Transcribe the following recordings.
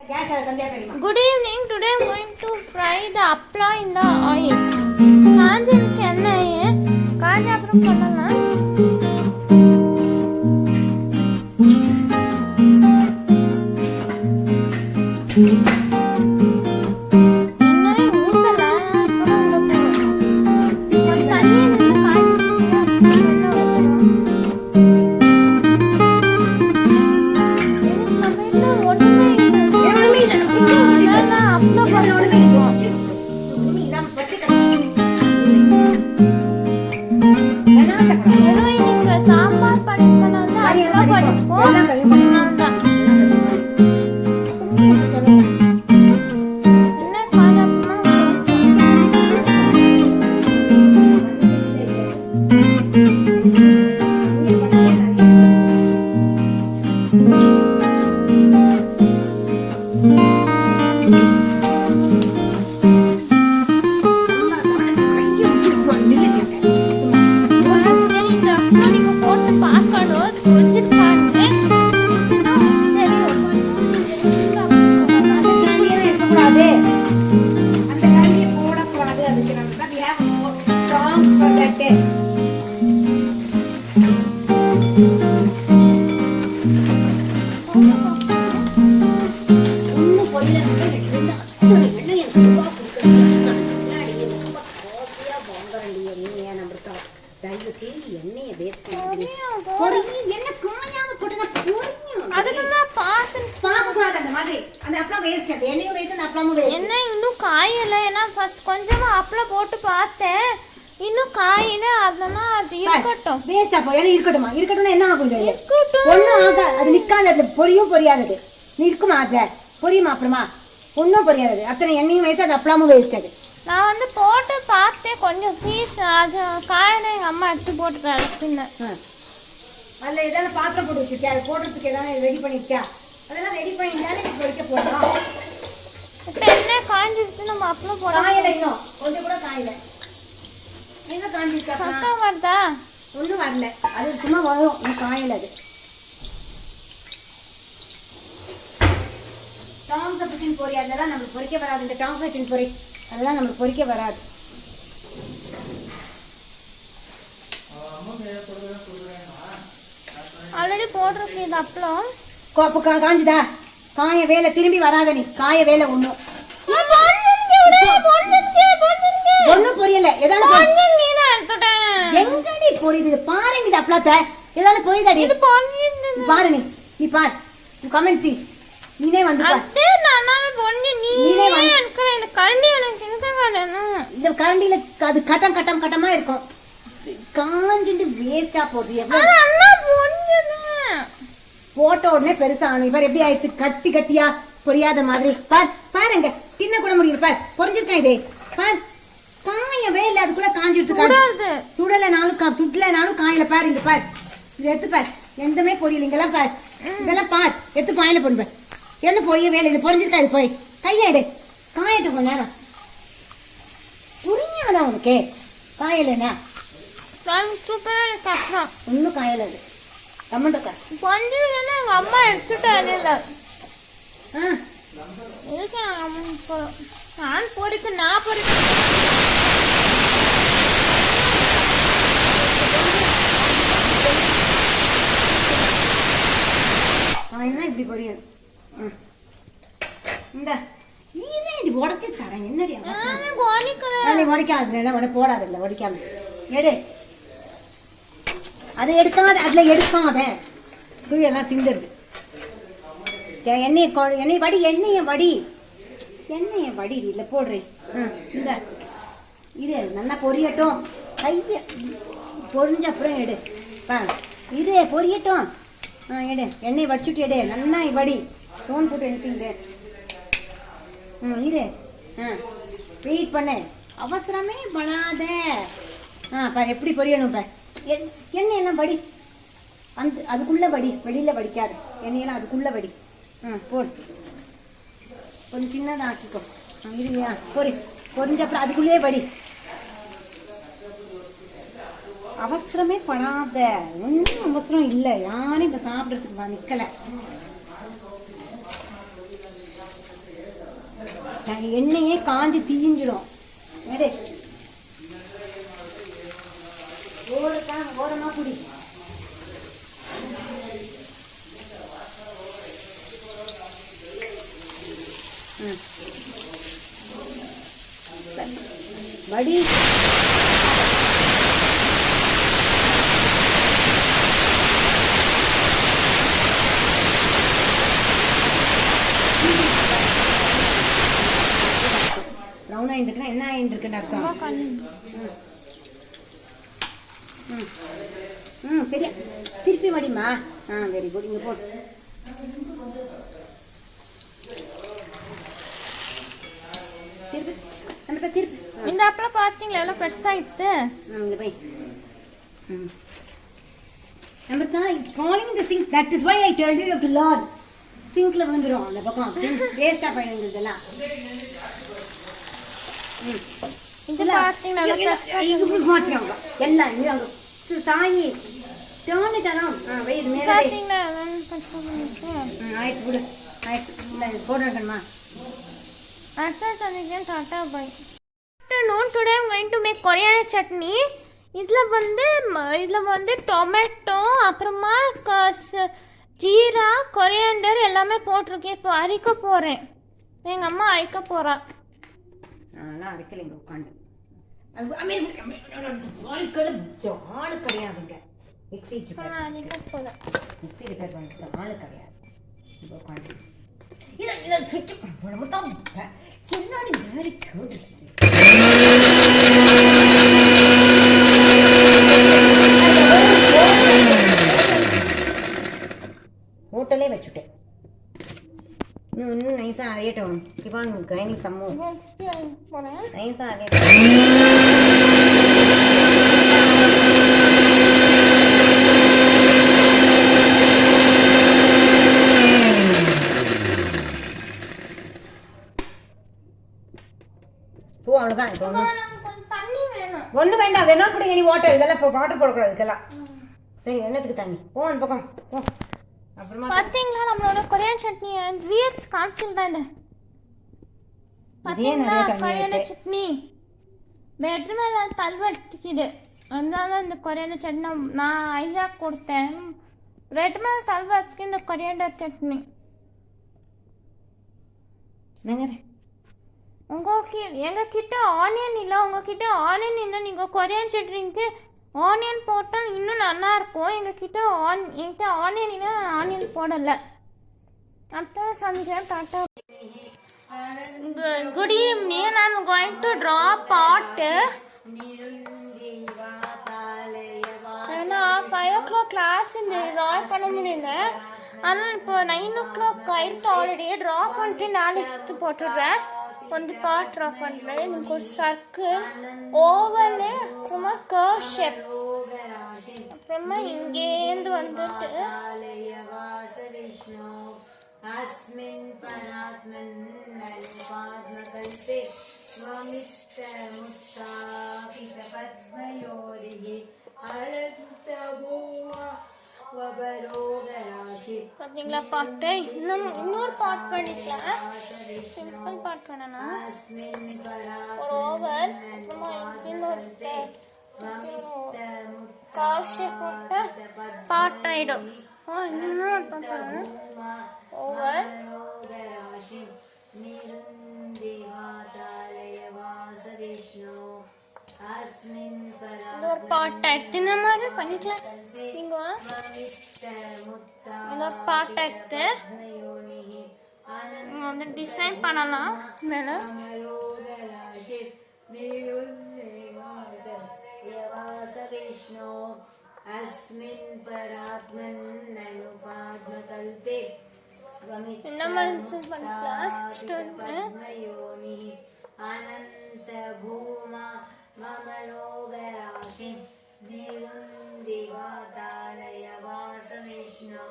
Good evening. Today I'm going to fry the apla in the oil. காஞ்ச எண்ணெயை காஞ்ச அப்புறம் பண்ணலாம். இன்னும் காயல ஏன்னா ஃபர்ஸ்ட் கொஞ்சமா அப்பள போட்டு பார்த்தேன் இன்னும் காயில அதெல்லாம் அது இருக்கட்டும் வேஸ்டா போய் இருக்கட்டுமா இருக்கட்டும்னா என்ன ஆகும் இது ஒண்ணும் ஆக அது நிக்காது அதுல பொரியும் பொரியாதது நிற்குமா அதுல பொரியுமா அப்புறமா ஒன்றும் பொரியாது அத்தனை எண்ணெயும் வேஸ்ட் அது அப்பளமும் வேஸ்ட் அது நான் வந்து போட்டு பார்த்தேன் கொஞ்சம் பீஸ் அது காயில எங்க அம்மா எடுத்து போட்டுட்டாரு பின்ன அதுல ஏதாவது பாத்திரம் போட்டு வச்சிருக்கா அது போடுறதுக்கு ஏதாவது ரெடி பண்ணிருக்கா அதெல்லாம் ரெடி பண்ணிட்டாலே பொரிக்க போறோம் இப்போ என்ன காஞ்சிருக்கு நம்ம அப்பளம் போட காயல இன்னும் கொஞ்சம் கூட காயல எங்க காஞ்சிருக்கா சத்தம் வருதா ஒன்றும் வரல அது சும்மா வரும் இன்னும் காயல அது டாம் கப்பின் பொரி அதெல்லாம் நம்மளுக்கு பொரிக்க வராது இந்த டாம் கப்பின் பொரி அதெல்லாம் நம்மளுக்கு பொரிக்க வராது ஆல்ரெடி போட்டிருக்கு இது அப்பளம் கோப்பு காஞ்சுதா காய வேலை திரும்பி வராத நீ காய வேலை ஒண்ணும் ஒண்ணும் புரியல எங்கடி புரியுது பாருங்க இது அப்பளத்தை ஏதாவது புரியுதாடி பாரு நீ பாரு கமெண்ட் சி நீனே வந்து இந்த கரண்டியில அது கட்டம் கட்டம் கட்டமா இருக்கும் காஞ்சிட்டு வேஸ்டா போடுறிய போட்ட உடனே பெருசா ஆனும் இவர் எப்படி ஆயிடுச்சு கட்டி கட்டியா பொரியாத மாதிரி பாருங்க தின்ன கூட முடியல பார் பொரிஞ்சிருக்கேன் இதே பார் காயவே இல்லை அது கூட காஞ்சிட்டு சுடலைனாலும் காயில பாரு இங்க பார் இது எடுத்து பார் எந்தமே பொரியல இங்கெல்லாம் பார் இதெல்லாம் பார் எடுத்து பாயில போடுவேன் என்ன பொரியவே இல்லை இது பொரிஞ்சிருக்கா இது போய் கையாடு காயட்டு கொஞ்ச நேரம் புரியாதான் உனக்கு காயலைன்னா ஒன்னும் காயல அது கம்மண்டக்கா கொஞ்சம் அம்மா எடுத்துட்டாரு நான் பொறிக்க நான் பொறிக்க என்ன இப்படி பொரியல் இந்த ஈரேண்டி உடச்சி தரேன் என்னடி உடைக்காது போடாதில்ல உடைக்காம எடு அது எடுக்காத அதுல எடுக்காத எல்லாம் சிந்துருது எண்ணெய் வடி எண்ணெயை வடி இல்ல போடுறேன் இந்த இரு நல்லா பொரியட்டும் கைய பொரிஞ்ச அப்புறம் எடு இரு பொரியட்டும் எடு எண்ணெய் வடிச்சுட்டு எடு நல்லா வடி ஃபோன் போட்டு எடுத்துங்க இரு வெயிட் பண்ணு அவசரமே பண்ணாத எப்படி பொரியணும் எண்ணெயெல்லாம் வடி அதுக்குள்ள வடி வெளியில வடிக்காது எண்ணெயெல்லாம் அதுக்குள்ள வடி போடு கொஞ்சம் சின்னதாக ஆக்கிக்கோ இருவியா பொரிஞ்ச அப்புறம் அதுக்குள்ளேயே வடி அவசரமே படாத ஒன்றும் அவசரம் இல்லை யாரும் இப்போ சாப்பிட்றதுக்கு நிற்கலை எண்ணெயே காஞ்சி தீஞ்சிடும். எடு ஓரமா குடி. வடி ப்ரௌன் ஆயிருக்குன்னா என்ன ஆயிருக்குன்னு அர்த்தம். சரியா திருப்பி வடிமா. Very good. இங்கே போட்டு திருப்பி நம்ம திருப்பி இந்த அப்பளம் பார்த்தீங்களா எவ்வளோ பெருசாகிட்டு. இங்கே போய் நமக்கு இட்ஸ் ஃபாலிங் இந்த sink. That is why I tell you you to learn. சிங்க்ல வந்துடும் அந்த பக்கம் வேஸ்டாக போயிடுங்க இதெல்லாம். இது பார்த்தீங்களா எல்லாம் இங்கே அங்கே சாயி டேர்னிட்டாலும் வெயிட் மேலே பார்த்தீங்களா ஆயிடுச்சு விடு. ஆயிடுச்சு இல்லை ஃபோட்டோ எடுக்கணுமா? Tata bye. Afternoon today I'm going to make coriander chutney. இதில் வந்து டொமேட்டோ அப்புறமா ஜீரா கொரியாண்டர் எல்லாமே போட்டிருக்கேன். இப்போ அரைக்க போகிறேன். எங்கள் அம்மா அரைக்க போகிறா. அதெல்லாம் அரைக்கல இங்கே உட்காந்து. வாழ்க்கையில் ஆளு கிடையாதுங்க. மிக்ஸி மிக்ஸி ரிப்பேர் பண்ணுறது ஆளு கிடையாது. இப்போ உட்காந்து இதை சுற்றி தான் என்னடி வெரி குட். ஹோட்டலே வச்சுட்டேன். இன்னும் நைஸாக அரையட்டும். கிவான் கிரைண்டிங் சம்மோ நைஸாக அரையட்டும். அவ்வளோதான். இப்போ ஒன்று வேண்டாம். வேணா கூட இனி வாட்டர் இதெல்லாம் இப்போ வாட்டர் போடக்கூடாது இதுக்கெல்லாம். சரி என்னத்துக்கு தண்ணி போ அந்த பக்கம் போ. அப்புறமா பார்த்தீங்களா நம்மளோட கொரியான் சட்னி வியர்ஸ் காமிச்சிருந்தாங்க. பார்த்தீங்களா கொரியாண்டர் சட்னி பெட்ரு மேலே தல்வடிக்குது. அதனால இந்த கொரியாண்டர் சட்னி நான் ஐடியா கொடுத்தேன். பிரெட் மேலே தல்வடிக்கு இந்த கொரியாண்டர் சட்னி. எங்ககிட்ட ஆனியன் இல்லை. உங்ககிட்ட ஆனியன் இல்லை. நீங்கள் கொரியான் சட்னிக்கு ஆனியன் போட்டால் இன்னும் நல்லா இருக்கும். எங்ககிட்ட என்கிட்ட ஆனியன் இல்லை. ஆனியன் போடலை. அப்புறம் சமைக்கிறேன். Tata. Good evening. I am going to draw pot. ஏன்னா 5 o'clock கிளாஸ் இந்த ட்ரா பண்ண முடியல. ஆனால் இப்போ 9 o'clock ஆயிடுத்து. ஆல்ரெடி ட்ரா பண்ணிட்டு நாளைக்கு எடுத்து போட்டுடுறேன். வந்து பாட் ட்ரா பண்ணுறேன். எனக்கு ஒரு சர்க்கிள் ஓவல் அப்புறமா கர்வ் ஷேப் அப்புறமா இங்கேருந்து வந்துட்டு பார்த்தீங்களா பாட்டு. இன்னொரு பாட் பண்ணிக்கலாம். சிம்பிள் பாட் பண்ணணும். ஒரு ஓவர் அப்புறமா இன்னொரு கர்வ் ஷேப் போட்டு பாட் ஆயிடும். இன்னொரு பாட் பண்ணணும். ஓவர் இது ஒரு பாட் எடுத்து இந்த மாதிரி பண்ணிக்கலாம். நீங்க இந்த பாட் எடுத்து வந்து டிசைன் பண்ணலாம். மேலே இந்த மாதிரி பண்ணிக்கலாம். अनंत भूमा ममलोगराशि दिवातालय वास विष्णो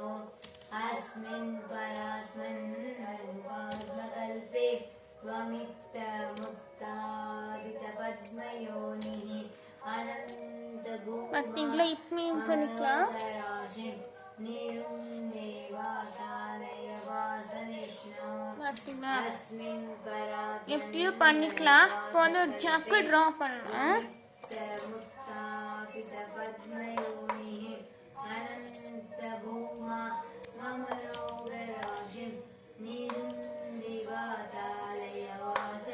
अस्मिन् परात्मन्ननुपात्मकल्पे त्वमित्तमुक्तावितपद्मयोनिः अनंत பார்த்தீங்களா இப்பயும் பண்ணிக்கலாம். भूमा निरुन्देवातालय वास विष्णो பார்த்தீங்களா எப்படியும் பண்ணிக்கலாம். இப்போ வந்து ஒரு ஜக்கு ட்ரா பண்ணலாம்.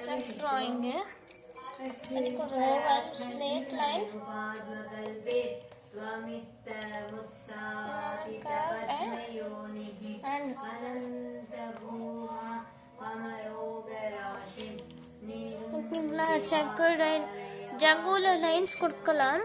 ஜக் ட்ராயிங்கு அதுக்கு ஒரு ஓவல் ஸ்லேட் லைன் ஜங்குல லைன்ஸ் கொடுக்கலாம்.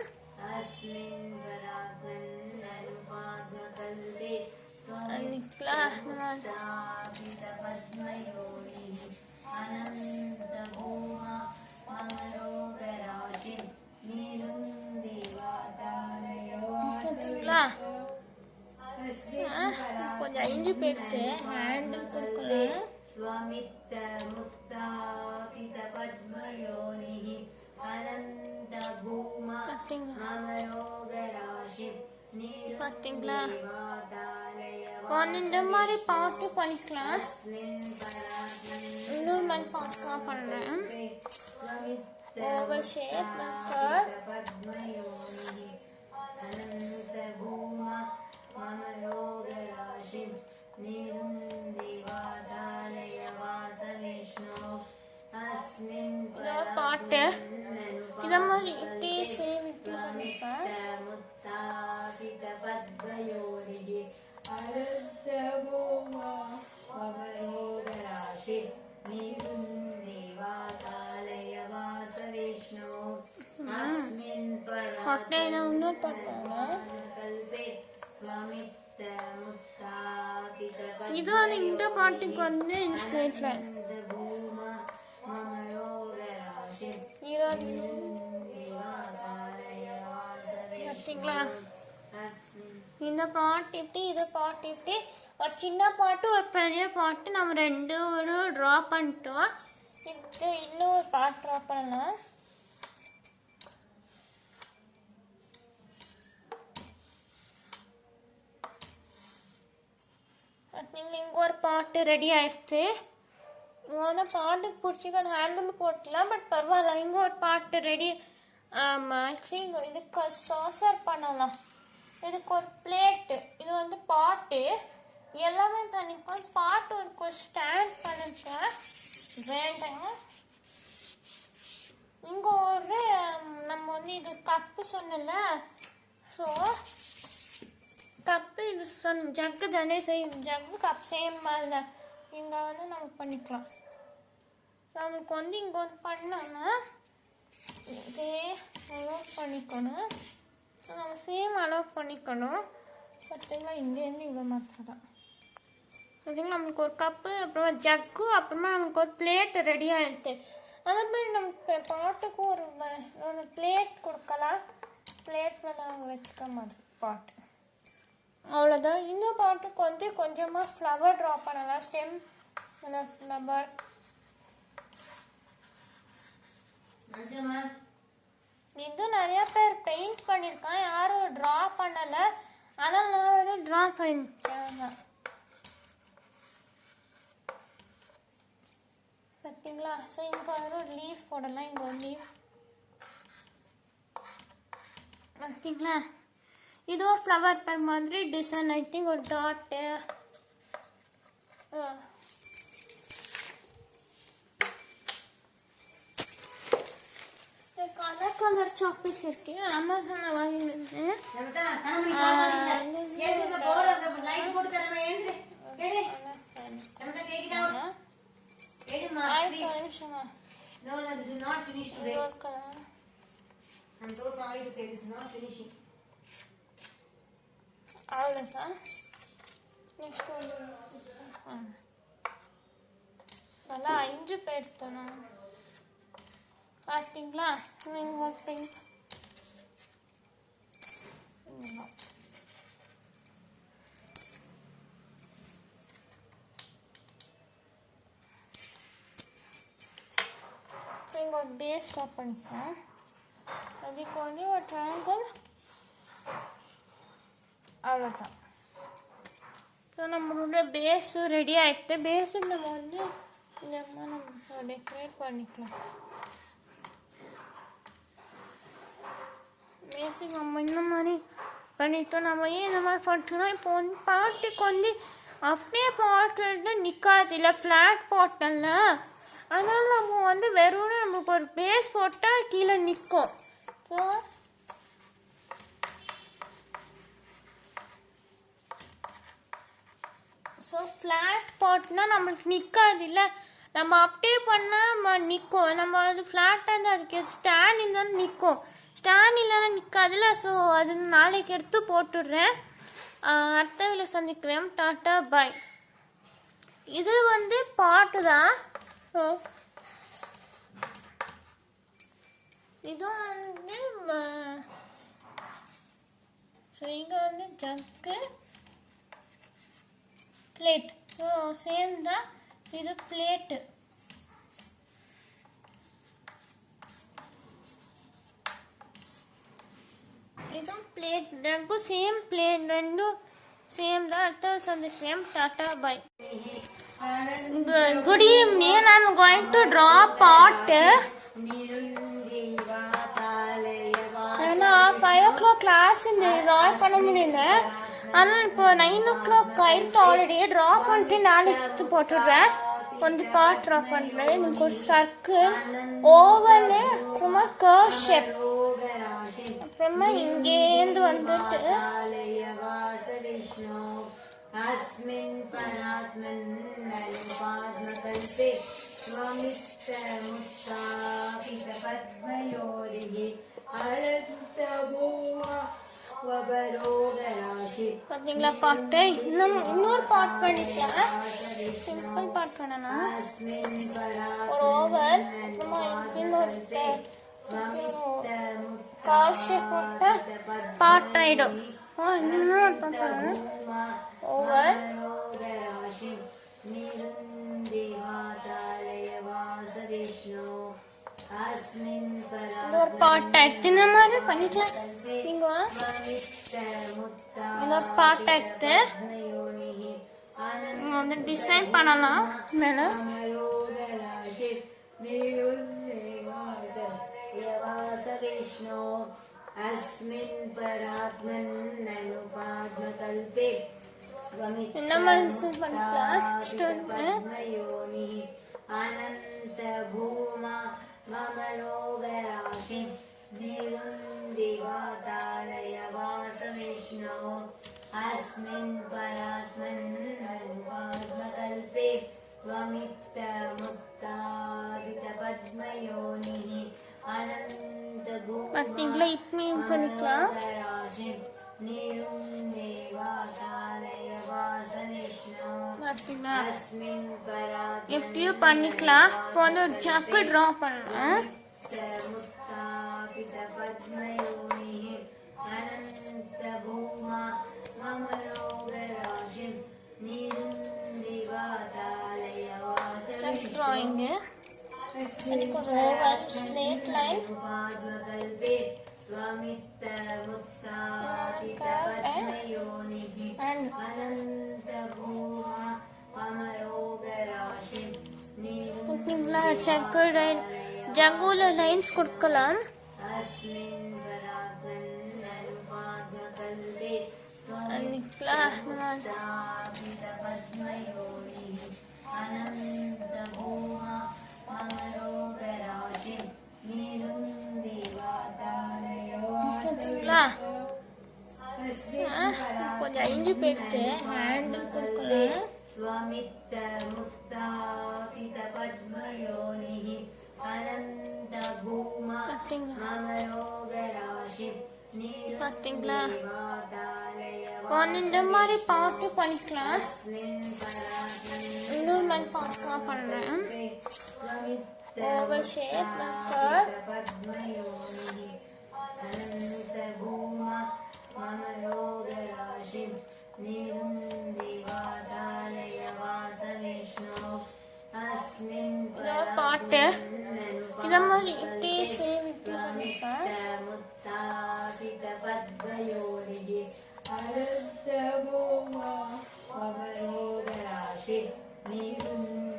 கொஞ்சம் இஞ்சி போட்டு ஹேண்டில் கொடுக்கலாம். பார்த்தீங்களா இந்த மாதிரி பாட்டு பண்ணிக்கலாம். இன்னொரு மாதிரி பாட்டுலாம் பண்ணுறேன். ஓவல் ஷேப் மெத்தட் பாட்டு இதை மாதிரி இப்படி சேம் இப்படி பண்ணிப்பேன். பாட்டை இன்னொரு பாட்டு இது வந்து இந்த பாட்டுக்கு வந்து இன்ஸ்பிரேட்ல பார்த்தீங்களா இந்த பாட்டு இப்படி இதை பாட்டு இப்படி ஒரு சின்ன பாட்டு ஒரு பெரிய பாட்டு நம்ம ரெண்டு ஒரு ட்ரா பண்ணிட்டோம். இது இன்னும் ஒரு பாட்டு ட்ரா பண்ணலாம். பார்த்தீங்களா இங்கே ஒரு பாட்டு ரெடி ஆயிடுச்சு. இங்கே வந்து பாட்டுக்கு பிடிச்சிக்க ஹேண்டில் போட்டலாம். பட் பரவாயில்ல இங்கே ஒரு பாட்டு ரெடி. ஆக்சுவலி இதுக்கு சாசர் பண்ணலாம். இதுக்கு ஒரு பிளேட்டு இது வந்து பாட்டு எல்லாமே பண்ணிக்கலாம். பாட்டு ஒரு ஸ்டாண்ட் பண்ணிக்க வேண்டாங்க. இங்கே ஒரு நம்ம வந்து இது கப்பு சொன்னல. ஸோ கப்பு இது சொன்ன ஜக்கு தானே செய்யும். ஜக்கு கப் சேம் மாதிரி தான். இங்கே வந்து நம்ம பண்ணிக்கலாம். ஸோ நம்மளுக்கு வந்து இங்கே வந்து பண்ணோன்னா இதே அலோவ் பண்ணிக்கணும். நம்ம சேம் அலோவ் பண்ணிக்கணும். பார்த்தீங்களா இங்கேருந்து இவ்வளோ மாத்திரம் தான். பார்த்தீங்களா நம்மளுக்கு ஒரு கப்பு அப்புறமா ஜக்கு அப்புறமா நமக்கு ஒரு பிளேட் ரெடி ஆகிடுது. அதே மாதிரி நமக்கு பாட்டுக்கு ஒரு பிளேட் கொடுக்கலாம். பிளேட் மேலே வச்சுக்க மாதிரி பாட்டு அவ்வளோதான். இந்த பாட்டுக்கு வந்து கொஞ்சமாக ஃப்ளவர் ட்ரா பண்ணலாம். ஸ்டெம் ஃப்ளவர் இது நிறைய பேர் பெயிண்ட் பண்ணியிருக்கான். யாரும் ட்ரா பண்ணலை. ஆனால் நான் வந்து ட்ரா பண்ணியிருக்கேன். பார்த்தீங்களா? ஸோ இங்கே ஒரு லீஃப் போடலாம். இங்கே ஒரு லீஃப் பார்த்தீங்களா? இது ஒரு ஃப்ளவர் பேர் மாதிரி டிசைன். ஐ திங்க் ஒரு டாட்டு கலர் கலர் சாக்லேட்ஸ் இருக்கு. அமேசான்ல வாங்கினது. அவ்வளோதான். நெக்ஸ்ட் நல்லா 5 பேர் எடுத்தோம். பார்த்தீங்களா? நீங்கள் பிங்க் இங்கே ஒரு பேஸ் ட்ரா பண்ணிக்கலாம். அதுக்கு வந்து ஒரு ட்ரையாங்கிள். அவ்வளோதான். ஸோ நம்மளோட பேஸு ரெடி ஆகிட்டு பேஸுக்கு நம்ம வந்து இந்த நம்ம டெக்கரேட் பண்ணிக்கலாம். பேஸுக்கு நம்ம இந்த மாதிரி பண்ணிட்டோம். நம்ம ஏன் இந்த மாதிரி பண்ணிட்டோம்னா இப்போ வந்து பாட்டுக்கு வந்து அப்படியே பாட்டு நிற்காது இல்லை ஃப்ளாட் பாட்டல்ல, அதனால் நம்ம வந்து வெறும் நமக்கு ஒரு பேஸ் போட்டால் கீழே நிற்கும். ஸோ ஃப்ளாட் பாட்னால் நம்மளுக்கு நிற்காது இல்லை, நம்ம அப்படியே பண்ணால் நிற்கும். நம்ம அது ஃப்ளாட்டாக இருந்தால் அதுக்கு ஸ்டாண்ட் இருந்தாலும் நிற்கும், ஸ்டாண்ட் இல்லைன்னா நிற்காதுல்ல. ஸோ அது நாளைக்கு எடுத்து போட்டுடுறேன். அடுத்த வீடியோவில் சந்திக்கிறேன். டாட்டா பாய். இது வந்து பாட்டு தான். ஸோ இதுவும் வந்து ஸோ இங்கே வந்து ஜக்கு பிளேட். ஸோ சேம் தான், இது பிளேட்டு. இதுவும் பிளேட், ரெண்டும் சேம் பிளேட், ரெண்டும் சேம் தான். அடுத்த சந்திக்கிறேன். Tata bye. Good evening. I am going to draw a pot. ஏன்னா 5 o'clock கிளாஸ் இந்த ட்ரா பண்ண முடியல, ஆனால் இப்போ 9 o'clock ஆயிடுத்து. ஆல்ரெடி ட்ரா பண்ணிட்டு நாளைக்கு எடுத்து போட்டுடுறேன். வந்து பார்ட் ட்ரா பண்ணுறேன். எனக்கு ஒரு சர்க்கிள், ஓவல், அப்புறமா கர்வ் ஷேப், அப்புறமா இங்கேருந்து வந்துட்டு अस्मिन् परात्मन्ननुपाद्मकल्पे स्वमित्रमुत्सापितपद्मयोरिः अरक्तभूमवरोगराशि. பார்த்தீங்களா பாட்டு? இன்னொரு பாட் பண்ணிக்கலாம். சிம்பிள் பாட் பண்ணணும். ஒரு ஓவர், அப்புறமா இன்னொரு கர்வ் ஷேப் போட்டு பாட் ஆயிடும். இன்னொரு பாட் பண்ணணும். ஓவர் ஒரு பாட் எடுத்து இந்த மாதிரி பண்ணிக்கலாம். நீங்க ஒரு பாட் எடுத்து வந்து டிசைன் பண்ணலாம் மேல. अस्मिन् परात्मन्ननुपाद्मकल्पे இந்த மாதிரி பண்ணிக்கலாம். अनन्तभूमा ममलोगराशि निरुन्दिवातालयवासविष्णो अस्मिन् परात्मन्ननुपाद्मकल्पे त्वमित्तमुत्तापितपद्मयोनिः பார்த்தீங்களா? இப்பயும் பண்ணிக்கலாம். எப்படியும் பண்ணிக்கலாம். இப்போ வந்து ஒரு ஜக்கு ட்ரா பண்ணணும். ஜக் ட்ராயிங்கு அதுக்கு ஒரு ஓவல் ஸ்லேட் லைன் ஜங்குல லைன்ஸ் கொடுக்கலாம். கொஞ்சம் இஞ்சி பேஸ்ட்டு ஹேண்டில் கொடுக்கலாம். பார்த்தீங்களா? இந்த மாதிரி பாட்டு பண்ணிக்கலாம். இன்னொரு மாதிரி பாட்டுலாம் பண்ணுறேன். ஓவல் ஷேப் மெத்தட் பாட்டு இதை மாதிரி இப்படி சேவ் இப்படி பண்ணிப்பேன். स्वमयोगराशि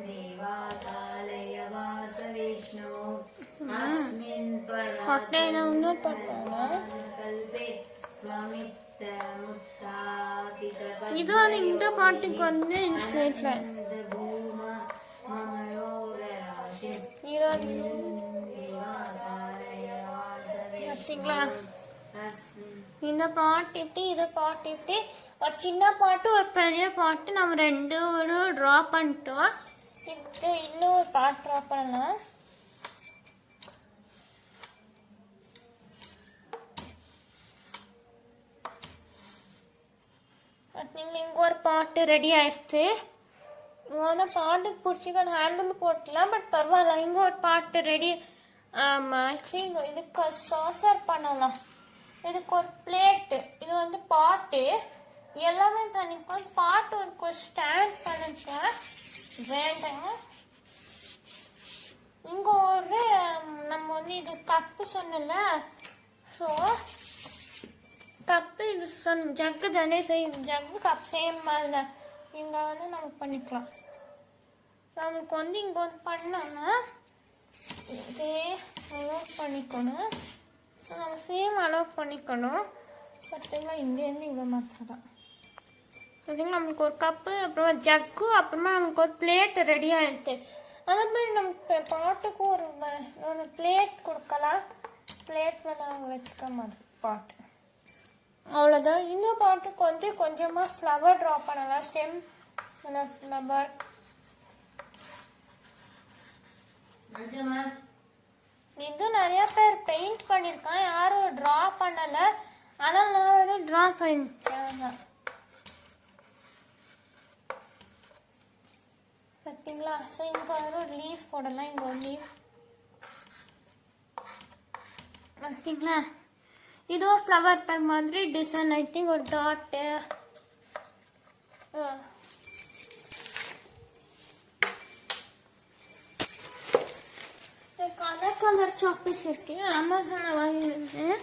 देवाकालय वास विष्णु अस्मिन् பட்டை இன்னொரு பாட்டு कल्पे स्वमित्तमुत्थापित இது வந்து இந்த பாட்டுக்கு வந்து இன்ஸ்பிரேஷன் भूम मम योगराशि देवाकालय वास பார்த்தீங்களா अस्मिन् இந்த பாட்டு இப்படி இதை பாட்டு இப்படி ஒரு சின்ன பாட்டு ஒரு பெரிய பாட்டு நம்ம ரெண்டு ஒரு ட்ரா பண்ணிட்டோம். இது இன்னும் ஒரு பாட்டு ட்ரா பண்ணலாம். பார்த்தீங்களா இங்கே ஒரு பாட்டு ரெடி ஆயிடுச்சு. இங்கே வந்து பாட்டுக்கு பிடிச்சிக்க ஹேண்டில் போட்டுக்கலாம். பட் பரவாயில்ல, இங்கே ஒரு பாட்டு ரெடி. ஆக்சுவலி இதுக்கு சாசர் பண்ணலாம். இதுக்கு ஒரு பிளேட்டு, இது வந்து பாட்டு எல்லாமே பண்ணிக்கலாம். பாட்டு ஒரு ஸ்டாண்ட் பண்ணிக்க வேண்டாங்க. இங்கே ஒரு நம்ம வந்து இது கப்பு சொன்னல, ஸோ கப்பு இது சொன்ன ஜக்கு தானே செய்யும். ஜக்கு கப் சேம் மாதிரி தான். இங்கே வந்து நம்ம பண்ணிக்கலாம். ஸோ நம்மளுக்கு வந்து இங்கே வந்து பண்ணோன்னா இதே அலோவ் பண்ணிக்கணும். நம்ம சேம் அலோவ் பண்ணிக்கணும். பார்த்தீங்களா இங்கேருந்து இவ்வளோ மாத்திரம் தான். பார்த்தீங்களா நம்மளுக்கு ஒரு கப்பு, அப்புறமா ஜக்கு, அப்புறமா நமக்கு ஒரு பிளேட் ரெடி ஆகிடுது. அதே மாதிரி நமக்கு பாட்டுக்கு ஒரு பிளேட் கொடுக்கலாம். பிளேட் நாங்கள் வச்சுக்க மாதிரி பாட்டு அவ்வளோதான். இந்த பாட்டுக்கு வந்து கொஞ்சமாக ஃப்ளவர் ட்ரா பண்ணலாம். ஸ்டெம் ஃப்ளவர் இது நிறைய பேர் பெயிண்ட் பண்ணியிருக்கான், யாரும் ட்ரா பண்ணலை. ஆனால் நான் வந்து ட்ரா பண்ணிருக்கேன். பார்த்தீங்களா? ஸோ இங்கே ஒரு லீஃப் போடலாம். இங்கே ஒரு லீஃப் பார்த்தீங்களா? இது ஒரு ஃப்ளவர் பேர் மாதிரி டிசைன். ஐ திங்க் ஒரு டாட்டு கலர் கலர் சாக்லேட்ஸ் இருக்கு. அமேசான்ல வாங்கியிருந்தேன்.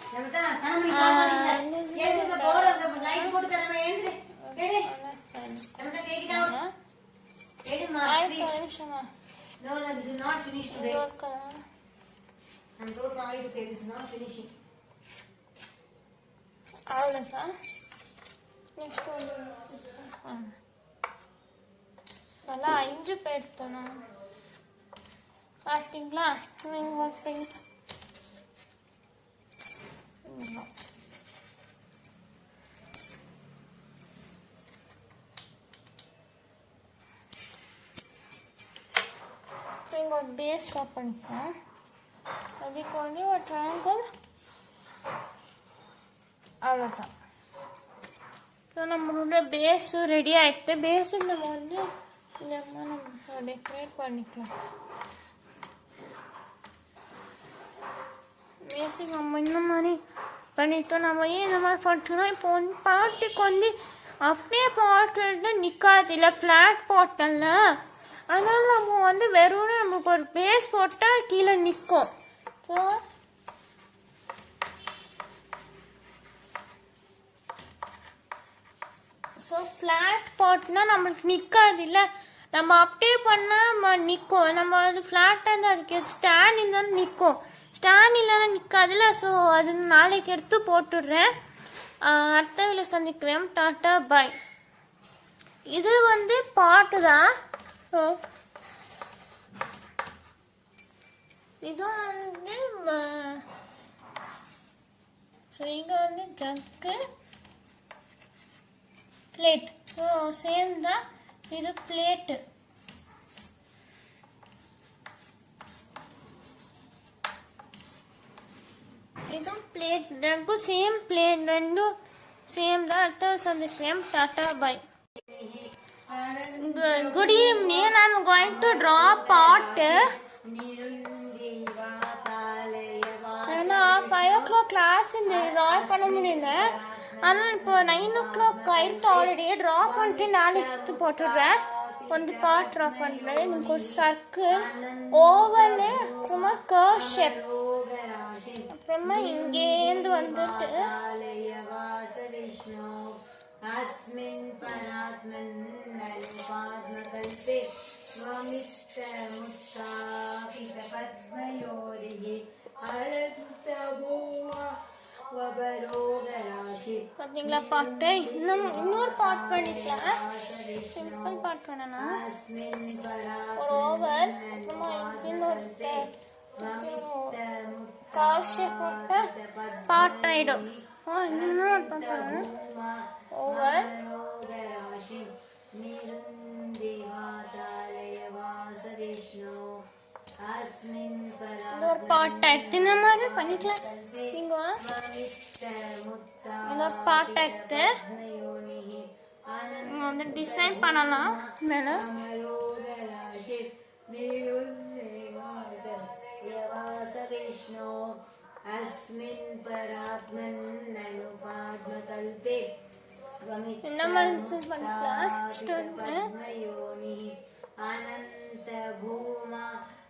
அவ்வளோதான். நெக்ஸ்ட் நல்லா 5 பேர் தானே. பார்த்தீங்களா? நீங்கள் பெயிண்ட் இங்கே ஒரு பேஸ் ட்ரா பண்ணிக்கலாம். அதுக்கு வந்து ஒரு ட்ரையாங்கிள். அவ்வளோதான். ஸோ நம்மளோட பேஸு ரெடி ஆகிடுது. பேஸுக்கு நம்ம வந்து இந்த மாதிரி நம்ம டெக்கரேட் பண்ணிக்கலாம். பேசிக் நம்ம இந்த மாதிரி பண்ணிட்டோம். நம்ம ஏன் இந்த மாதிரி பண்ணிட்டோம்னா, இப்போ வந்து பாட்டுக்கு வந்து அப்படியே பாட்டு நிற்காது, இல்லை ஃப்ளாட் போட்டல. அதனால் நம்ம வந்து வெறும் நமக்கு ஒரு பேஸ் போட்டால் கீழே நிற்கும். ஸோ ஃப்ளாட் போட்டுனா நம்மளுக்கு நிற்காது, இல்லை நம்ம அப்படியே பண்ணால் நிற்கும். நம்ம அது ஃப்ளாட்டாக இருந்தால் அதுக்கு ஸ்டாண்ட் இருந்தாலும் நிற்கும். ஸ்டாண்ட் இல்லைன்னா நிற்காதுல்ல. ஸோ அது நாளைக்கு எடுத்து போட்டுடுறேன். அடுத்த வீடியோவில் சந்திக்கிறேன். டாட்டா பாய். இது வந்து பாட்டு தான். ஸோ இது வந்து ஸோ இங்கே வந்து ஜக்கு பிளேட். ஸோ சேம் தான். இது பிளேட்டு. இதுவும் பிளேட். ரெண்டும் சேம் பிளேட், ரெண்டும் சேம் தான். அடுத்த சந்திக்கிறேன். Tata bye. Good evening. I'm going to draw a pot. நான் 5 o'clock கிளாஸ் இந்த ட்ரா பண்ண முடியல. ஆனால் இப்போ 9 o'clock ஆயிடுத்து. ஆல்ரெடி ட்ரா பண்ணிட்டு நாளைக்கு எடுத்து போட்டுடுறேன். வந்து பாட் ட்ரா பண்ணுறேன். எனக்கு ஒரு சர்க்கிள், ஓவலு, அப்புறமா கர்வ் ஷேப், அப்புறமா இங்கேருந்து வந்துட்டு अस्मिन् परात्मन्ननुपाद्मकल्पे त्वमित्तमुत्सापितपद्मयोरिः अनन्तभूमा वबरोगराशि. பார்த்தீங்களா பாட்டு? இன்னொரு பாட்டு பண்ணிக்கலாம். சிம்பிள் பாட்டு பண்ணணும். ஒரு ஓவர் அப்புறமா இன்னொரு காஷே போட்டு பாட்டாயிடும். இன்னொரு பாட்டு பண்ணணும். ஓவர் ஒரு பாட்டை எடுத்து இந்த மாதிரி பண்ணிக்கலாம். நீங்க இன்னொரு பாட்டை எடுத்து வந்து டிசைன் பண்ணலாம் மேல. இந்த மாதிரி பண்ணிக்கலாம். अनंत भूमा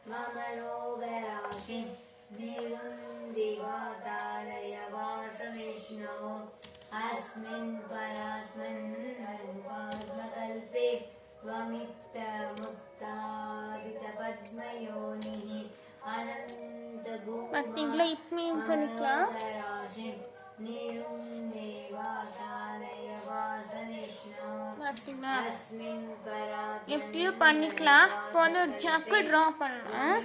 ममलोगराशि दिवातालय वासविष्णो अस्मिन् परात्मन्ननुपाद्मकल्पे त्वमित्तमुत्तापितपद्मयोनिः अनंत பார்த்தீங்களா? இப்பயும் பண்ணிக்கலாம். எப்படியும் பண்ணிக்கலாம். இப்போ வந்து ஒரு ஜக்கு ட்ரா பண்ணலாம்.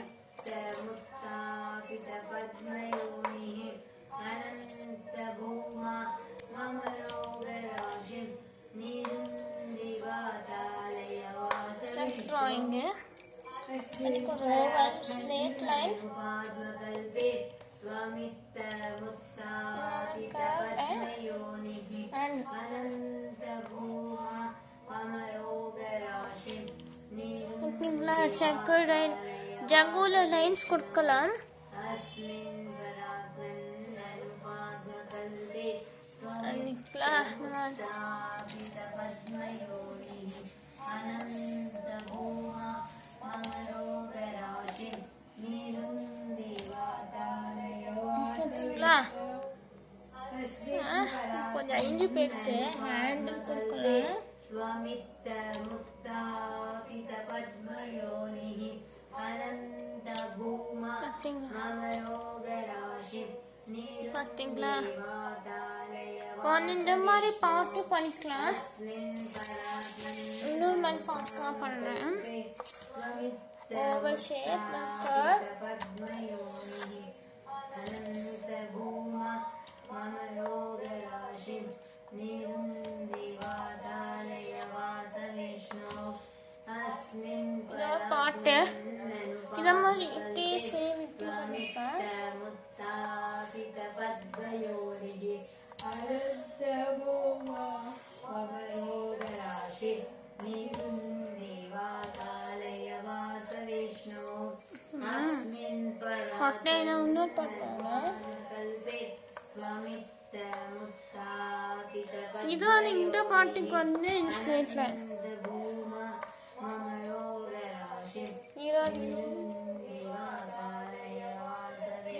ஜக்கு ட்ராயிங்கு அதுக்கு ஒரு ஓவல் ஸ்லேட் லைன் ஜங்குல லைன்ஸ் கொடுக்கலாம். கொஞ்சம் இஞ்சி போட்டு ஹேண்டில் கொடுக்கலாம். பார்த்தீங்களா? இந்த மாதிரி பாட்டு பண்ணிக்கலாம். இன்னொரு மாதிரி பாட்டுலாம் பண்றேன். ஓவல் ஷேப் பாட்டு இத மாதிரி இப்படி சேம் இப்படி பண்ணிப்பேன். பாட்டு இன்னொரு பாட்டு இது வந்து இந்த பாட்டுக்கு வந்து இன்ஸ்பிரேட்ல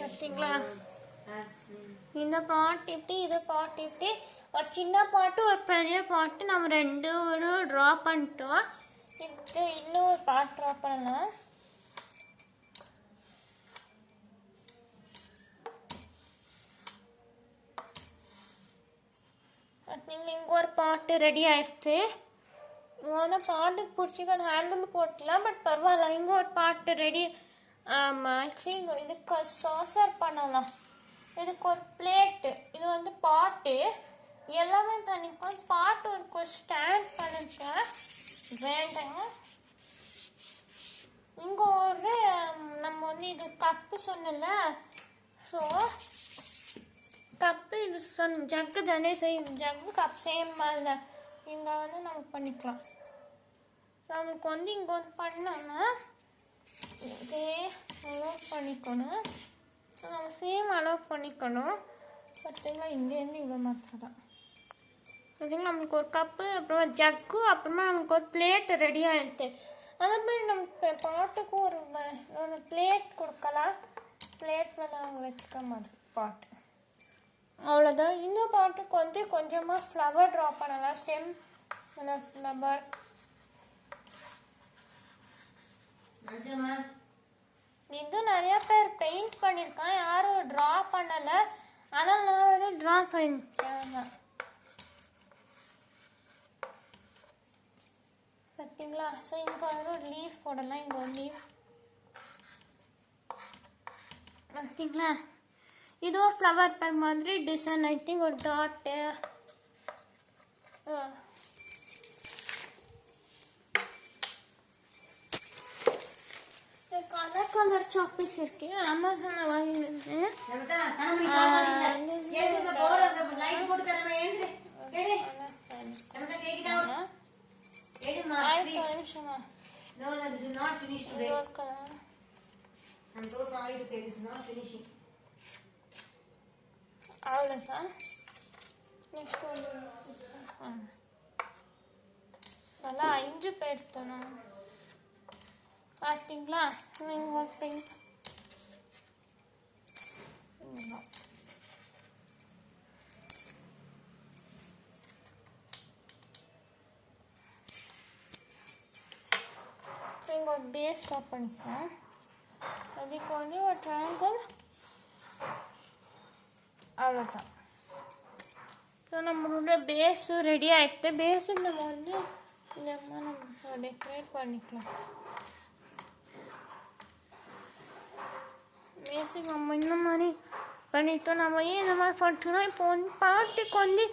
பார்த்தீங்களா? இந்த பாட்டு இப்படி இது பாட்டு இப்படி ஒரு சின்ன பாட்டு ஒரு பெரிய பாட்டு நம்ம ரெண்டு ஒரு ட்ரா பண்ணிட்டோம். இது இன்னொரு பாட்டு ட்ரா பண்ணலாம். பார்த்தீங்களா? இங்கே ஒரு பாட்டு ரெடி ஆயிடுச்சு. இங்கே வந்து பாட்டுக்கு பிடிச்சிக்க ஹேண்டில் போட்டலாம். பட் பரவாயில்ல, இங்கே ஒரு பாட்டு ரெடி. ஆக்சுவலி இதுக்கு சாசர் பண்ணலாம். இதுக்கு ஒரு பிளேட்டு, இது வந்து பாட்டு எல்லாமே பண்ணிக்கலாம். பாட்டு ஒரு ஸ்டாண்ட் பண்ணிக்க வேண்டாங்க. இங்கே ஒரு நம்ம வந்து இது கப்பு சொன்னல, ஸோ கப்பு இது சொன்ன ஜக்கு தானே செய்யும். ஜக்கு கப் சேம் மாதிரி தான். இங்கே வந்து நம்ம பண்ணிக்கலாம். ஸோ நம்மளுக்கு வந்து இங்கே வந்து பண்ணோன்னா இதே அலோவ் பண்ணிக்கணும். நம்ம சேம் அலோவ் பண்ணிக்கணும். பார்த்தீங்களா? இங்கேருந்து இவ்வளோ மாத்திரம் தான். பார்த்தீங்களா? நம்மளுக்கு ஒரு கப்பு, அப்புறமா ஜக்கு, அப்புறமா நமக்கு ஒரு பிளேட் ரெடி ஆகிடுது. அதே மாதிரி நம்ம பாட்டுக்கு ஒரு பிளேட் கொடுக்கலாம். பிளேட் மேலே அவங்க வச்சுக்க மாதிரி பாட்டு. அவ்வளோதான். இந்த பாட்டுக்கு வந்து கொஞ்சமாக ஃப்ளவர் ட்ரா பண்ணலாம். Stem flower. இது நிறைய பேர் பெயிண்ட் பண்ணியிருக்கான், யாரும் ட்ரா பண்ணலை. ஆனால் நான் வந்து ட்ரா பண்ணிருக்கேன். பார்த்தீங்களா? ஸோ இங்கே வந்து ஒரு லீஃப் போடலாம். இங்கே ஒரு லீஃப் பார்த்தீங்களா? இது ஒரு ஃப்ளவர் பேர் மாதிரி டிசைன். ஐ திங்க் ஒரு டாட்டு. கலர் கலர் சாக்பீஸ் இருக்கு, அமேசானில் வாங்கியிருந்தேன். அவ்வளோதான். நெக்ஸ்ட் வந்து நல்லா 5 பேர் தானே பார்த்தீங்களா? நீங்கள் பிங்க் இங்கே ஒரு பேஸ் ஸ்டாப் பண்ணிக்கலாம். அதுக்கு வந்து ஒரு ட்ரையாங்கிள். அவ்வளோதான். ஸோ நம்மளோட பேஸு ரெடி ஆகிடுது. பேஸுக்கு நம்ம வந்து இந்த மாதிரி நம்ம டெக்கரேட் பண்ணிக்கலாம். பேஸுக்கு நம்ம இந்த மாதிரி பண்ணிட்டோம். நம்ம ஏன் இந்த மாதிரி பண்ணிட்டோம்னா, இப்போ வந்து பாட்டுக்கு வந்து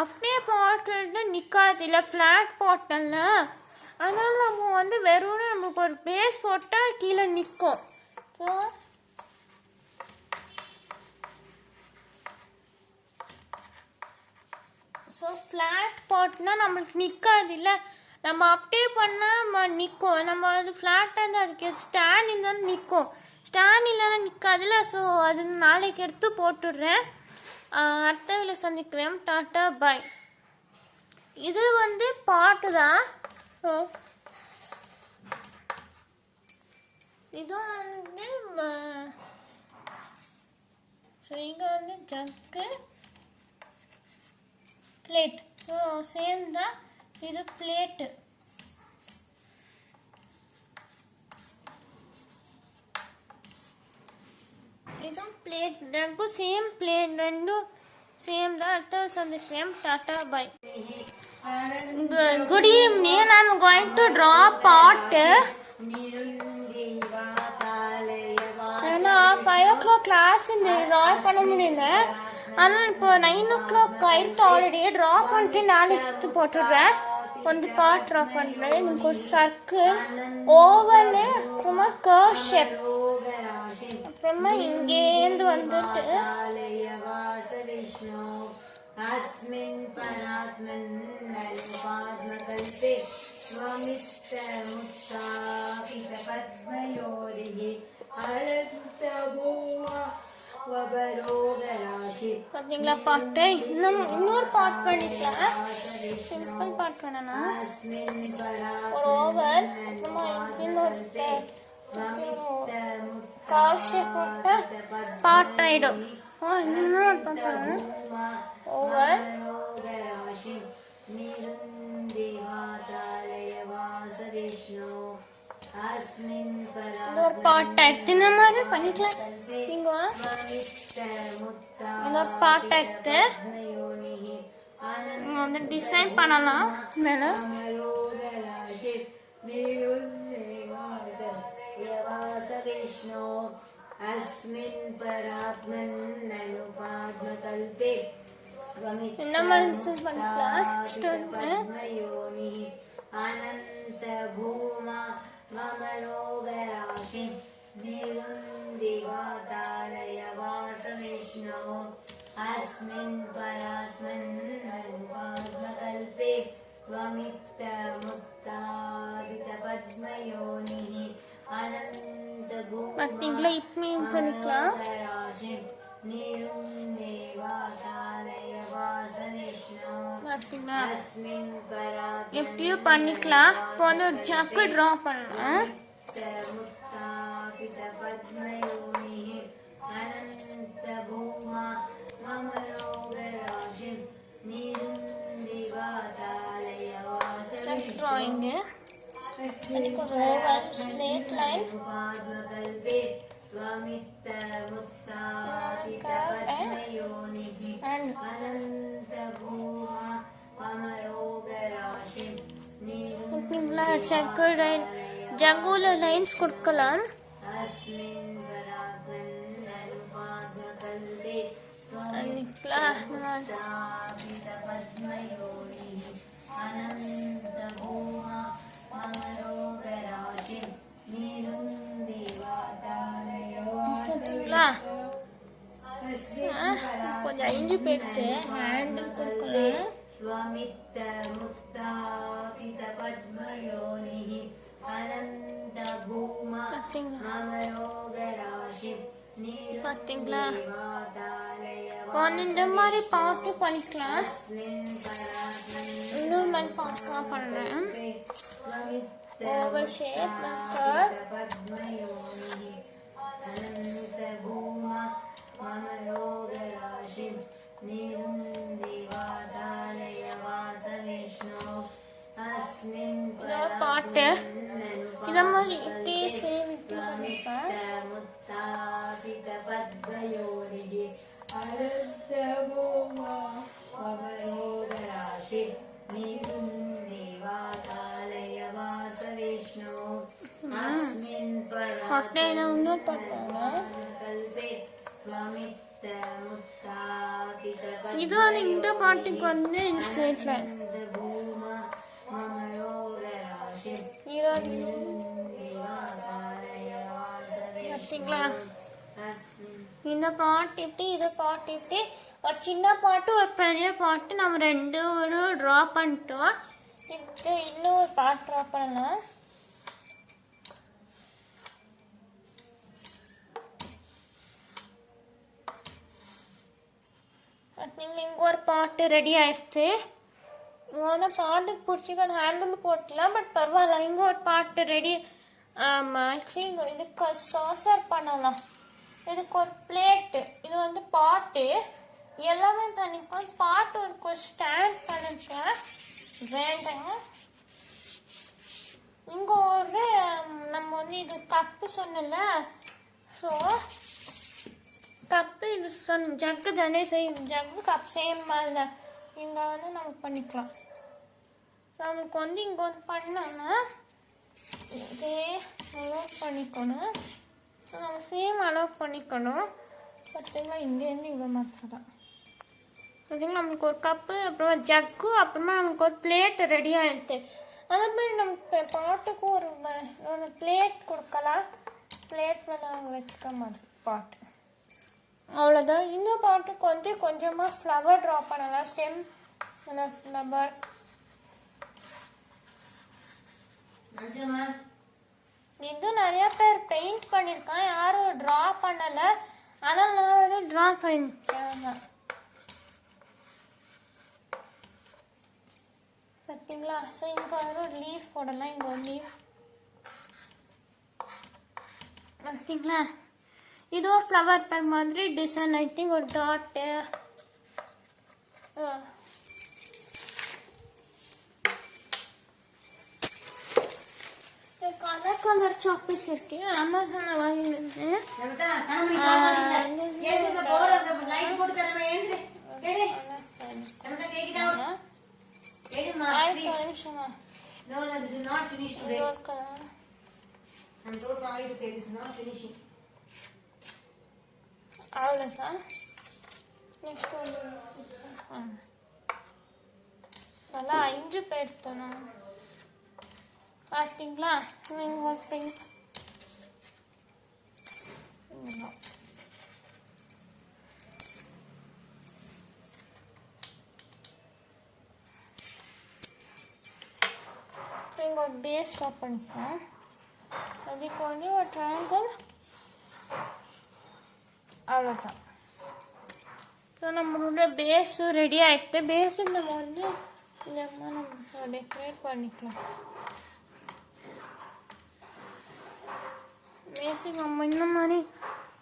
அப்படியே பாட்டு நிற்காது, இல்லை ஃப்ளாட் பாட்டல்ல. அதனால் நம்ம வந்து வெறும் நமக்கு ஒரு பேஸ் போட்டால் கீழே நிற்கும். ஸோ ஃப்ளாட் பாட்னால் நம்மளுக்கு நிற்காது, இல்லை நம்ம அப்படியே பண்ணால் நிற்கும். நம்ம அது ஃப்ளாட்டாக இருந்தால் அதுக்கு ஸ்டாண்ட் இருந்தாலும் நிற்கும். ஸ்டாண்ட் இல்லைன்னா நிற்காதுல்ல. ஸோ அது நாளைக்கு எடுத்து போட்டுடுறேன். அடுத்த வேலை சந்திக்கிறேன். டாட்டா பாய். இது வந்து பாட்டு தான். ஸோ இதுவும் வந்து ஸோ இங்கே வந்து ஜக்கு பிளேட். ஸோ சேம் தான். இது பிளேட்டு. இதுவும் பிளேட். ரெண்டும் சேம் பிளேட், ரெண்டும் சேம் தான். அடுத்த சந்திக்கிறேன். Tata bye. Good evening. I'm going to draw pot. ஏன்னா 5 o'clock கிளாஸ் இந்த ட்ரா பண்ண முடியல. ஆனால் இப்போ 9 o'clock ஆயிடுத்து. ஆல்ரெடியே ட்ரா பண்ணிட்டு நாளைக்கு எடுத்து போட்டுடுறேன். வந்து பார்ட் ட்ரா பண்ணுறேன். எனக்கு ஒரு சர்க்கிள், ஓவல், அப்புறமா கர்வ் ஷேப், அப்புறமா இங்கேருந்து வந்துட்டு अस्मिन् परात्मन् नलुपाद्मकल्पे स्वमित्रमुत्सापितपद्मयोरिः अनन्तभूमा वबरोगराशि. பார்த்தீங்களா பாட்டு? இன்னொரு பாட் பண்ணிக்கலாம். சிம்பிள் பாட் பண்ணனா ஒரு ஓவர், அப்புறமா இன்னொரு காஷ் போட்ட பாட் ஆயிடும். இன்னொரு பாட்டு ஓவர். ஒரு பாட் எடுத்து இந்த மாதிரி பண்ணிக்கலாம். நீங்க இன்னொரு பாட் எடுத்து வந்து டிசைன் பண்ணலாம் மேல. अस्मिन् परात्मन् ननुपाद्मकल्पे இந்த மாதிரி பண்ணிக்கலாம். पद्मयोनिः अनन्तभूमा ममलोगराशि निरुन्दिवातालय वासविष्णो अस्मिन् परात्मन् ननुपाद्मकल्पे त्वमित्तमुत्तापितपद्मयोनिः பார்த்தீங்களா? இப்பயும் பண்ணிக்கலாம். பார்த்தீங்களா? எப்படியும் பண்ணிக்கலாம். இப்போ வந்து ஒரு ஜக்கு ட்ரா பண்ணலாம். ட்ராயிங்கு. எனக்கு ஒரு ஓவல் ஸ்லேட் லைன் ஜங்குல லைன்ஸ் கொடுக்கலாம். கொஞ்சம் ஐந்து பேருக்கு ஹேண்டில் கொடுக்கலாம். பார்த்தீங்களா? இந்த மாதிரி பாட்டு பண்ணிக்கலாம். இன்னொரு மாதிரி பாட்டுலாம் பண்ணுறேன். ஓவல் ஷேப் பாட்டு இத மாதிரி இட்டே சேவிட்டு பாட்டு இன்னொரு பாட்டு இது வந்து இந்த பாட்டுக்கு வந்து இன்ஸ்பிரேட்ல பார்த்தீங்களா? இந்த பாட்டு இப்படி இதை பாட்டு இப்படி ஒரு சின்ன பாட்டு ஒரு பெரிய பாட்டு நம்ம ரெண்டு ஒரு ட்ரா பண்ணிட்டோம். இது இன்னும் ஒரு பாட்டு ட்ரா பண்ணலாம். பார்த்தீங்களா? இங்கே ஒரு பாட்டு ரெடி ஆயிடுச்சு. இங்கே வந்து பாட்டுக்கு பிடிச்சிக்க ஹேண்டில் போட்டலாம். பட் பரவாயில்ல, இங்கே ஒரு பாட்டு ரெடி. ஆக்சுவலி இதுக்கு சாசர் பண்ணலாம். இதுக்கு ஒரு பிளேட்டு, இது வந்து பாட்டு எல்லாமே பண்ணிப்போம். பாட்டு ஒரு ஸ்டாண்ட் பண்ணிக்க வேண்டாங்க. இங்கே ஒரு நம்ம வந்து இது கப்பு சொன்னல, ஸோ கப்பு இது சொன்ன ஜக்கு தானே செய்யும். ஜக்கு கப் சேம் மாதிரி தான். இங்கே வந்து நம்ம பண்ணிக்கலாம். ஸோ நம்மளுக்கு வந்து இங்கே வந்து பண்ணோன்னா இதே அலோவ் பண்ணிக்கணும். ஸோ நம்ம சேம் அலோவ் பண்ணிக்கணும். பார்த்தீங்களா? இங்கேருந்து இவ்வளோ மாத்திரம் தான். பார்த்தீங்களா? நம்மளுக்கு ஒரு கப்பு, அப்புறமா ஜக்கு, அப்புறமா நம்மளுக்கு ஒரு பிளேட் ரெடி ஆகிடுது. அதே மாதிரி நம்ம பாட்டுக்கு ஒரு பிளேட் கொடுக்கலாம். பிளேட் மேலே வச்சுக்க மாதிரி பாட்டு. அவ்வளோதான். இந்த பாட்டுக்கு வந்து கொஞ்சமாக ஃப்ளவர் ட்ரா பண்ணலாம். Stem flower. இது நிறைய பேர் பெயிண்ட் பண்ணியிருக்கான், யாரும் ட்ரா பண்ணலை. ஆனால் நான் வந்து ட்ரா பண்ணிருக்கேன். பார்த்தீங்களா? ஸோ இங்கே ஒரு லீஃப் போடலாம். இங்கே ஒரு லீஃப் பார்த்தீங்களா? இது ஒரு ஃப்ளவர் பேர் மாதிரி டிசைன். ஐ திங்க் ஒரு டாட்டு கலர் கலர் சாக்லேட்ஸ் இருக்கு. அமேசானில் வாங்கியிருந்தேன். அவ்வளோதான். நெக்ஸ்ட் வந்து நல்லா 5 பேர் எடுத்தோம். பார்த்தீங்களா? நீங்கள் ஒரு பெயிண்ட் இங்கே ஒரு பேஸ் ஸ்டாப் பண்ணிக்கலாம். அதுக்கு வந்து ஒரு ட்ரையாங்கிள். அவ்வளோதான். ஸோ நம்மளோட பேஸும் ரெடி ஆகிட்டு. பேஸுக்கு நம்ம வந்து நம்ம டெக்கரேட் பண்ணிக்கலாம். பேஸுக்கு நம்ம இந்த மாதிரி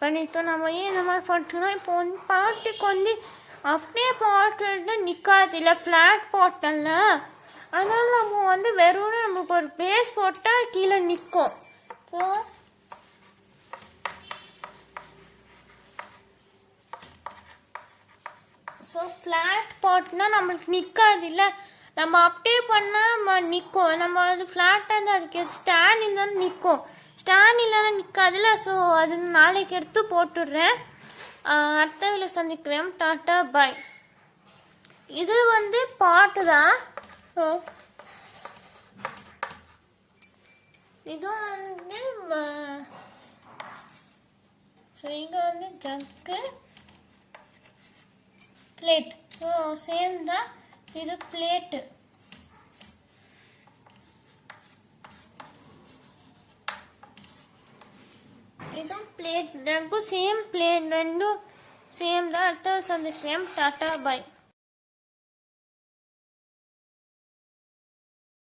பண்ணிட்டோம். நம்ம ஏன் இந்த மாதிரி பண்ணிட்டோம்னா, இப்போ வந்து பாட்டுக்கு வந்து அப்படியே பாட்டு நிற்காது இல்லை, ஃப்ளாட் பாட்டல்ல அதனால நம்ம வந்து வெறும் நமக்கு ஒரு பேஸ் போட்டால் கீழே நிற்கும். ஸோ ஃப்ளாட் பாட்னா நம்மளுக்கு நிற்காது இல்லை, நம்ம அப்படியே பண்ணால் நிற்கும். நம்ம அது ஃப்ளாட்டாக இருந்தால் அதுக்கு ஸ்டாண்ட் இருந்தாலும் நிற்கும், ஸ்டாண்ட் இல்லைன்னா நிற்காதுல்ல. ஸோ அது நாளைக்கு எடுத்து போட்டுடுறேன். அடுத்த வீடியோல சந்திக்கிறேன். டாட்டா பாய். இது வந்து பாட்டு தான். இதுவும் வந்து ஸோ இங்கே வந்து ஜக்கு பிளேட். ஸோ சேம் தான். இது பிளேட்டு. இதுவும் பிளேட். ரெண்டும் சேம் பிளேட், ரெண்டும் சேம் தான். அடுத்த சந்திக்கிறேன். டாட்டா பாய்.